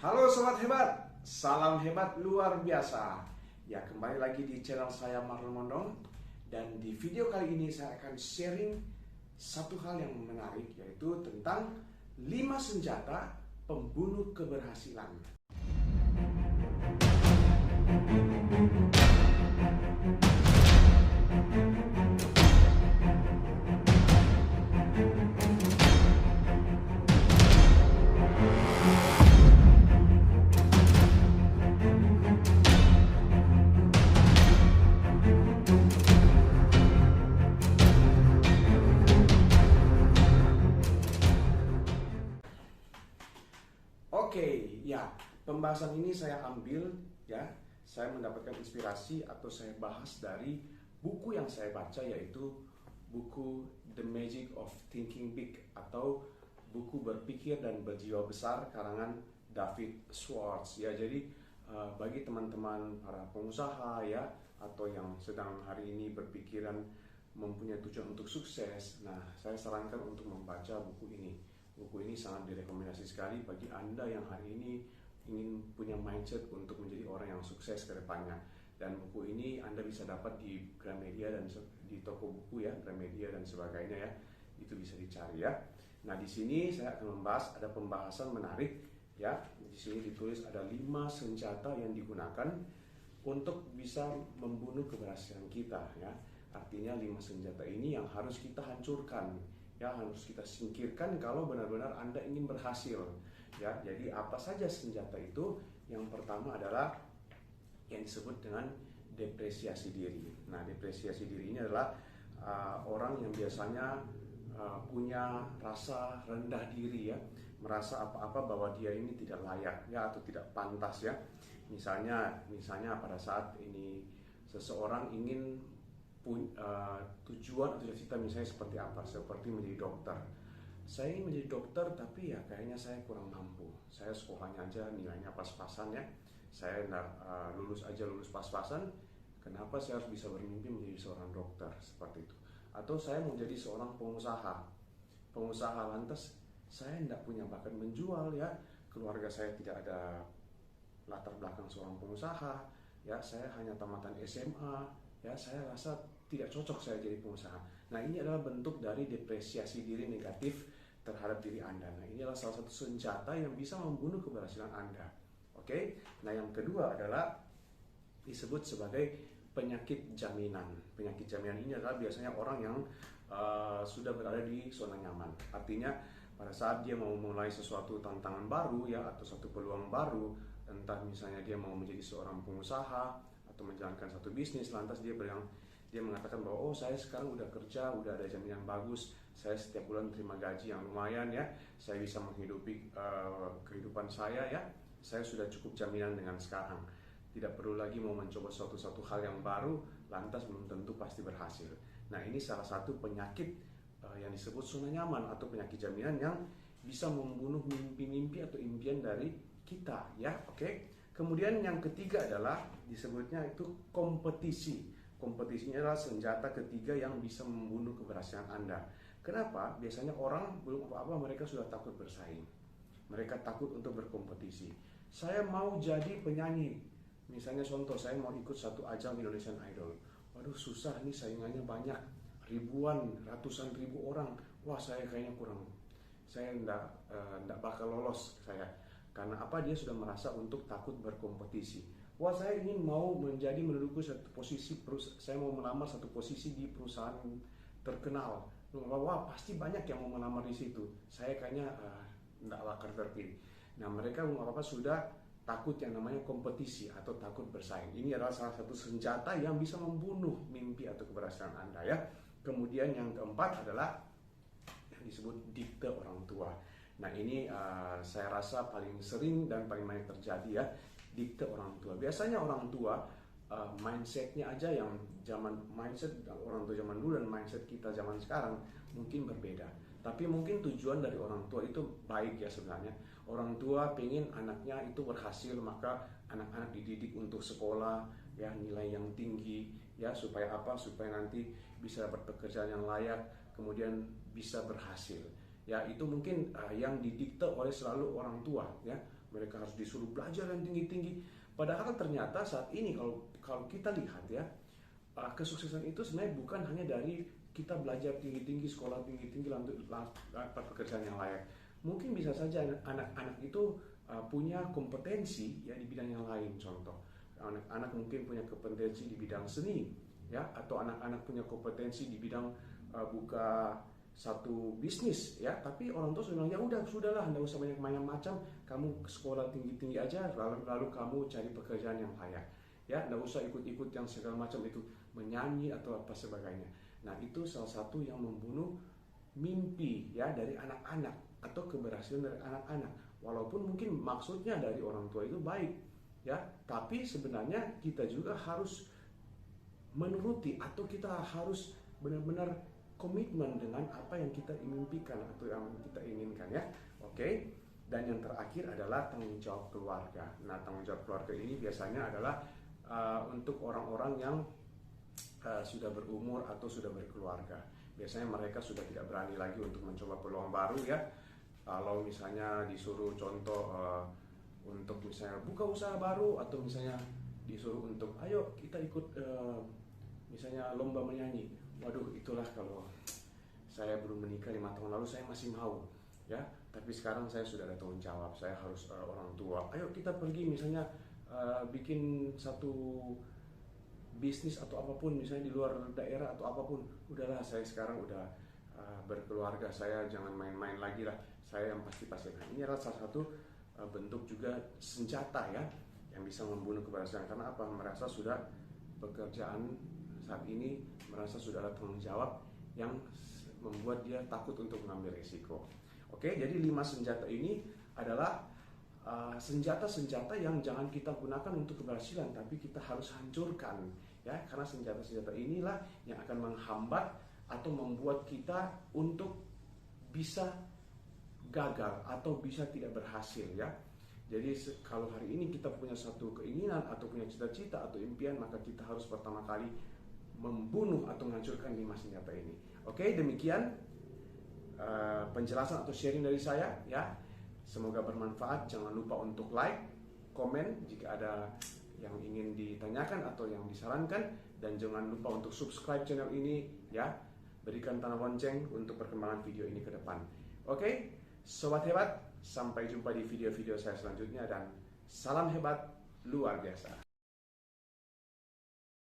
Halo sobat hebat, salam hebat luar biasa. Ya, kembali lagi di channel saya Marlon Mondong. Dan di video kali ini saya akan sharing satu hal yang menarik, yaitu tentang 5 senjata pembunuh keberhasilan. Oke, ya, pembahasan ini saya ambil, ya, saya mendapatkan inspirasi atau saya bahas dari buku yang saya baca, yaitu buku The Magic of Thinking Big atau buku Berpikir dan Berjiwa Besar karangan David Schwartz. Ya, jadi bagi teman-teman para pengusaha ya, atau yang sedang hari ini berpikiran mempunyai tujuan untuk sukses, nah saya sarankan untuk membaca buku ini. Buku ini sangat direkomendasi sekali bagi Anda yang hari ini ingin punya mindset untuk menjadi orang yang sukses ke depannya. Dan buku ini Anda bisa dapat di Gramedia dan di toko buku ya, Gramedia dan sebagainya ya. Itu bisa dicari ya. Nah, di sini saya akan membahas, ada pembahasan menarik ya. Di sini ditulis ada 5 senjata yang digunakan untuk bisa membunuh keberhasilan kita ya. Artinya 5 senjata ini yang harus kita hancurkan. Ya, harus kita singkirkan kalau benar-benar Anda ingin berhasil ya. Jadi apa saja senjata itu? Yang pertama adalah yang disebut dengan depresiasi diri. Nah, depresiasi diri ini adalah orang yang biasanya punya rasa rendah diri ya, merasa apa-apa bahwa dia ini tidak layak ya, atau tidak pantas ya. Misalnya pada saat ini seseorang ingin tujuan atau cita-cita misalnya seperti apa, seperti menjadi dokter. Saya ingin menjadi dokter tapi ya kayaknya saya kurang mampu. Saya sekolahnya aja nilainya pas-pasan ya. Saya lulus pas-pasan. Kenapa saya harus bisa bermimpi menjadi seorang dokter seperti itu? Atau saya mau jadi seorang pengusaha. Pengusaha lantas saya tidak punya bakat menjual ya. Keluarga saya tidak ada latar belakang seorang pengusaha ya. Saya hanya tamatan SMA ya. Saya rasa tidak cocok saya jadi pengusaha. Nah, ini adalah bentuk dari depresiasi diri negatif terhadap diri Anda. Nah, ini adalah salah satu senjata yang bisa membunuh keberhasilan Anda. Oke. Nah, yang kedua adalah disebut sebagai penyakit jaminan. Penyakit jaminan ini adalah biasanya orang yang sudah berada di zona nyaman. Artinya pada saat dia mau mulai sesuatu tantangan baru ya, atau satu peluang baru, entah misalnya dia mau menjadi seorang pengusaha atau menjalankan satu bisnis, lantas dia mengatakan bahwa saya sekarang udah kerja, udah ada jaminan bagus, saya setiap bulan terima gaji yang lumayan ya, saya bisa menghidupi kehidupan saya ya, saya sudah cukup jaminan dengan sekarang, tidak perlu lagi mau mencoba suatu hal yang baru, lantas belum tentu pasti berhasil. Nah, ini salah satu penyakit yang disebut zona nyaman atau penyakit jaminan yang bisa membunuh mimpi-mimpi atau impian dari kita ya. Oke. Kemudian yang ketiga adalah disebutnya itu kompetisi. Kompetisinya adalah senjata ketiga yang bisa membunuh keberhasilan Anda. Kenapa? Biasanya orang belum apa-apa mereka sudah takut bersaing. Mereka takut untuk berkompetisi. Saya mau jadi penyanyi. Misalnya contoh, saya mau ikut satu ajang Indonesian Idol. Waduh, susah nih, saingannya banyak. Ribuan, ratusan ribu orang. Wah, saya kayaknya kurang. Saya enggak bakal lolos saya. Karena apa? Dia sudah merasa untuk takut berkompetisi. Wah, saya ingin menduduki satu posisi, saya mau melamar satu posisi di perusahaan terkenal. Wah, pasti banyak yang mau melamar di situ. Saya kayaknya tidak bakal terpilih. Nah, mereka sudah takut yang namanya kompetisi atau takut bersaing. Ini adalah salah satu senjata yang bisa membunuh mimpi atau keberhasilan Anda ya. Kemudian yang keempat adalah yang disebut dikte orang tua. Nah, ini saya rasa paling sering dan paling banyak terjadi ya, dikte orang tua. Biasanya orang tua mindsetnya aja yang mindset orang tua zaman dulu dan mindset kita zaman sekarang mungkin berbeda. Tapi mungkin tujuan dari orang tua itu baik ya sebenarnya. Orang tua pengen anaknya itu berhasil, maka anak-anak dididik untuk sekolah ya, nilai yang tinggi ya, supaya apa? Supaya nanti bisa dapat pekerjaan yang layak, kemudian bisa berhasil. Ya, itu mungkin yang didikte oleh selalu orang tua, ya. Mereka harus disuruh belajar yang tinggi-tinggi. Padahal ternyata saat ini kalau kita lihat ya, kesuksesan itu sebenarnya bukan hanya dari kita belajar tinggi-tinggi, sekolah tinggi-tinggi, lanjut dapat pekerjaan yang layak. Mungkin bisa saja anak-anak itu punya kompetensi ya di bidang yang lain. Contoh, anak-anak mungkin punya kompetensi di bidang seni, ya, atau anak-anak punya kompetensi di bidang buka satu bisnis, ya. Tapi orang tua sudah bilang, ya udah, sudahlah, nggak usah banyak macam, kamu sekolah tinggi-tinggi aja, lalu kamu cari pekerjaan yang layak, ya, nggak usah ikut-ikut yang segala macam itu, menyanyi atau apa sebagainya. Nah, itu salah satu yang membunuh mimpi ya dari anak-anak atau keberhasilan dari anak-anak. Walaupun mungkin maksudnya dari orang tua itu baik, ya, tapi sebenarnya kita juga harus menuruti atau kita harus benar-benar komitmen dengan apa yang kita impikan atau yang kita inginkan, ya. Oke. Dan yang terakhir adalah tanggung jawab keluarga. Nah, tanggung jawab keluarga ini biasanya adalah untuk orang-orang yang sudah berumur atau sudah berkeluarga. Biasanya mereka sudah tidak berani lagi untuk mencoba peluang baru, ya. Kalau misalnya disuruh contoh untuk misalnya buka usaha baru, atau misalnya disuruh untuk ayo kita ikut misalnya lomba menyanyi. Waduh, itulah kalau saya belum menikah 5 tahun lalu saya masih mau, ya. Tapi sekarang saya sudah ada tanggung jawab, saya harus orang tua. Ayo kita pergi misalnya bikin satu bisnis atau apapun, misalnya di luar daerah atau apapun. Udahlah, saya sekarang udah berkeluarga, saya jangan main-main lagi lah. Saya yang pasti-pasti. Nah, ini adalah salah satu bentuk juga senjata, ya, yang bisa membunuh keberhasilan. Karena apa? Merasa sudah pekerjaan saat ini, merasa sudah ada tanggung jawab yang membuat dia takut untuk mengambil risiko. Oke, jadi 5 senjata ini adalah senjata-senjata yang jangan kita gunakan untuk keberhasilan, tapi kita harus hancurkan, ya, karena senjata-senjata inilah yang akan menghambat atau membuat kita untuk bisa gagal atau bisa tidak berhasil, ya. Jadi kalau hari ini kita punya satu keinginan atau punya cita-cita atau impian, maka kita harus pertama kali membunuh atau menghancurkan 5 senjata ini. Oke, demikian penjelasan atau sharing dari saya, ya. Semoga bermanfaat. Jangan lupa untuk like, komen jika ada yang ingin ditanyakan atau yang disarankan, dan jangan lupa untuk subscribe channel ini, ya. Berikan tanda lonceng untuk perkembangan video ini ke depan. Oke, sobat hebat, sampai jumpa di video-video saya selanjutnya, dan salam hebat luar biasa.